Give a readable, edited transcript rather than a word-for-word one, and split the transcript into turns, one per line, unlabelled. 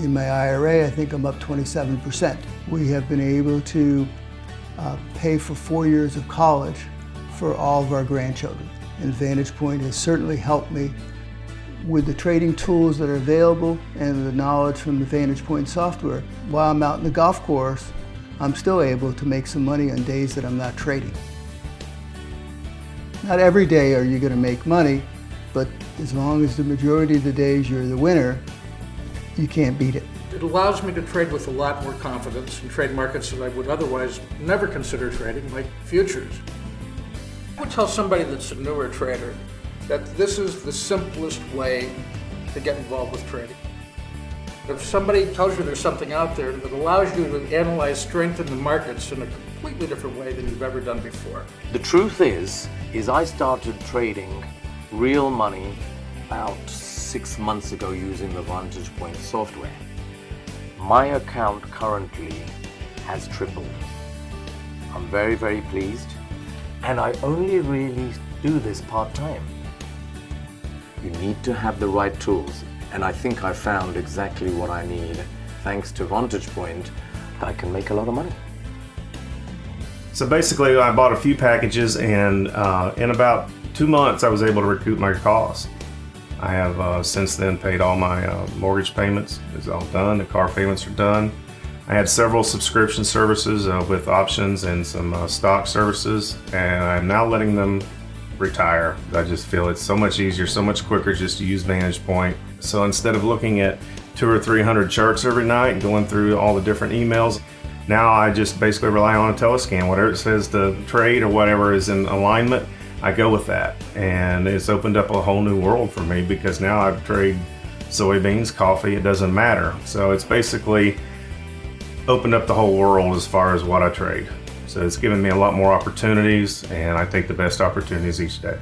In my IRA, I think I'm up 27%. We have been able to pay for 4 years of college for all of our grandchildren. And Vantagepoint has certainly helped me with the trading tools that are available and the knowledge from the Vantagepoint software. While I'm out in the golf course, I'm still able to make some money on days that I'm not trading. Not every day are you going to make money, but as long as the majority of the days you're the winner, you can't beat it.
It allows me to trade with a lot more confidence and trade markets that I would otherwise never consider trading, like futures. I would tell somebody that's a newer trader that this is the simplest way to get involved with trading. If somebody tells you there's something out there that allows you to analyze strength in the markets in a completely different way than you've ever done before.
The truth is I started trading real money about 6 months ago using the Vantagepoint software. My account currently has tripled. I'm very, very pleased, and I only really do this part-time. You need to have the right tools, and I think I found exactly what I need. Thanks to Vantagepoint, I can make a lot of money.
So basically, I bought a few packages, and in about 2 months, I was able to recoup my costs. I have since then paid all my mortgage payments. It's all done. The car payments are done. I had several subscription services with options and some stock services, and I'm now letting them retire. I just feel it's so much easier, so much quicker just to use Vantagepoint. So instead of looking at 200 or 300 charts every night and going through all the different emails, now I just basically rely on a telescan. Whatever it says to trade or whatever is in alignment, I go with that. And it's opened up a whole new world for me because now I trade soybeans, coffee, it doesn't matter. So it's basically opened up the whole world as far as what I trade. So it's given me a lot more opportunities, and I take the best opportunities each day.